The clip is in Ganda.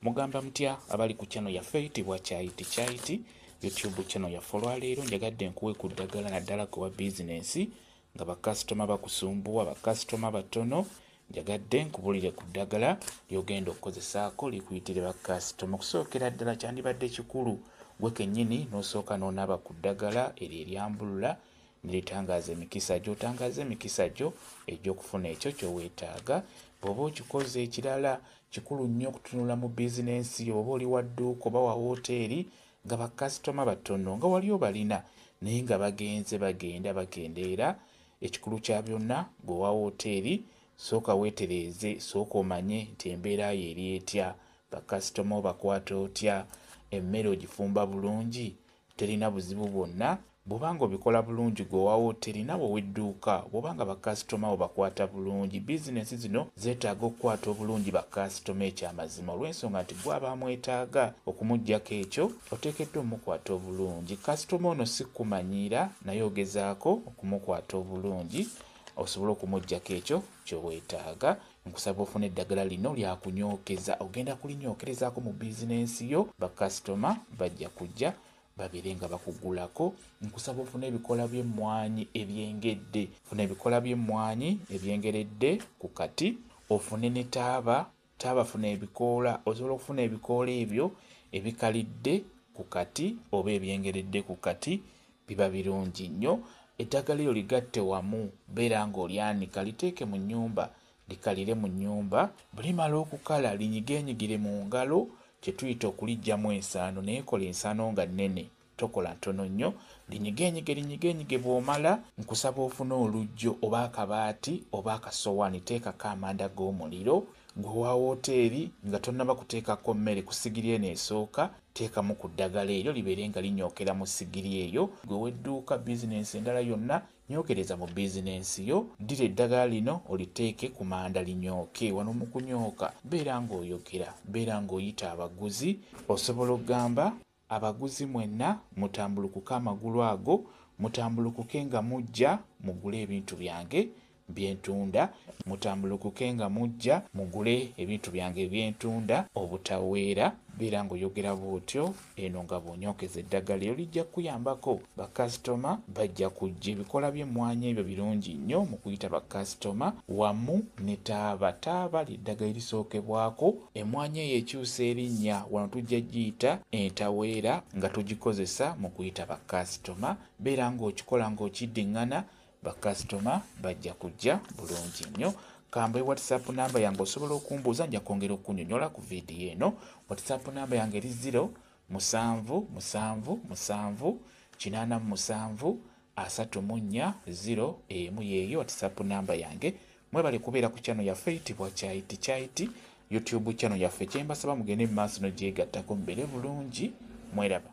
Mugamba mutya abali ku channel yaffe eyitibwa Kyaiti YouTube channel yaffe olwaleero njagadde nkuwe ku ddagala naddala kuwa bizinensi nga bakasitoma bakusumbuwa bakasitoma batono njagadde nkubulire ku ddagala ly'ogenda okukozesaako likuyitire bakasitoma. Okusookera ddala kyandibadde kikulu gwe kennyini n'osooka n'onaaba ku ddagala eryo eryambulula niritangaza emikisa gyo otangaza emikisa gyo egy'okufuna ekyo ky'oweetaaga. Bw'oba okikoze ekirala kikulu nnyo okutunula mu bizinensi yo, oba oli wa dduuka oba wa wooteeri nga bakasitoma batono nga wali obalina naye nga bagendeera. Ekikulu kya byonna gwe wa wooteeri sooka weetereeze, sooka omanye nti embeera yo eri etya, bakasitoma obakwata otya, emmere ogifumba bulungi, terina buzibu bwonna. Bw'obanga obikola bulungi gwe wa wooteeri nawe ow'edduuka bw'obanga bakasitoma obakwata bulungi, bizinensi zino zeetaaga okukwata obulungi bakasitoma ekyamazima, olw'ensonga nti gwe aba amwetaaga okumuggyako ekyo oteekeddwa omukwata obulungi. Kasitoma ono si kumanyiira naye ogezaako okumukwata obulungi osobole okumuggyako ekyo ky'oweetaaga. Nkusaba ofuna eddagala lino lyakunyookeza, ogenda kulinyookerezaako mu bizinensi yo, bakasitoma bajja kujja babeere nga bakugulako. Nkusaba ofuna ebikola by'emmwanyi ebyengedde, funa ebikola by'emmwanyi ebyengeredde ku kati, ofune ne taaba, funa ebikoola, osobola okufuna ebikoola ebyo ebikalidde ku kati oba ebyengeredde ku kati, biba birungi nnyo. Eddagala eryo ligatte wamu, beera ng'olyanika, liteeke mu nnyumba, likalire mu nnyumba. Bwe limala okukala linyigeenyigire mu ngalo, kye tuyita okuliggyamu ensaano, naye kola ensaano nga nnene, tokola ntono nnyo. Linyigeenyige bw'omala nkusaba ofune olujjo oba akabaati oba akasowaani, teekako amanda g'omuliro. Gwe wa wooteeri nga tonnaba kuteekako mmere ku sigiri eno esooka, teekamu ku ddagala eryo libeere nga linyookera mu sigiri eyo. Gwe w'edduuka bizinensi endala yonna nyookereza mu bizinensi yo, ddira eddagala lino oliteeke ku manda linyooke. Wano mu kunyooka beera ng'oyogera, beera ng'oyita abaguzi. Osobola okugamba abaguzi mwenna mutambulukuke amagulu ago, mutambulukuke nga mujja mugule ebintu byange byentunda, mutambulukuke nga mujja mugule ebintu byange byentunda obutaweera. Beera ng'oyogera bw'otyo, eno nga bw'onyookeza eddagala eryo lijja kuyambako. Bakasitoma bajja kujja. Ebikola by'emmwanyi ebyo birungi nnyo mu kuyita bakasitoma wamu ne taaba. Taaba ly'eddagala erisookebwako. Emmwanyi eyo ekyusa erinnya, wano tujja giyita entaweera nga tugikozesa mu kuyita bakasitoma. Beera ng'okikola ng'okiddiŋŋana, bakasitoma bajja kujja bulungi nnyo. Kamba WhatsApp namba yange osobola okumbuuza, nja kwongera okunnyonnyola ku vidiyo eno. WhatsApp namba yange eri 0777873431 yeeyo WhatsApp namba yange. Mwebale kubeera ku channel yaffe eyitibwa Kyaiti YouTube channel yaffe. Kyembasaba mugende mu maaso n'ogyegattako mubeere bulungi. Mweraba.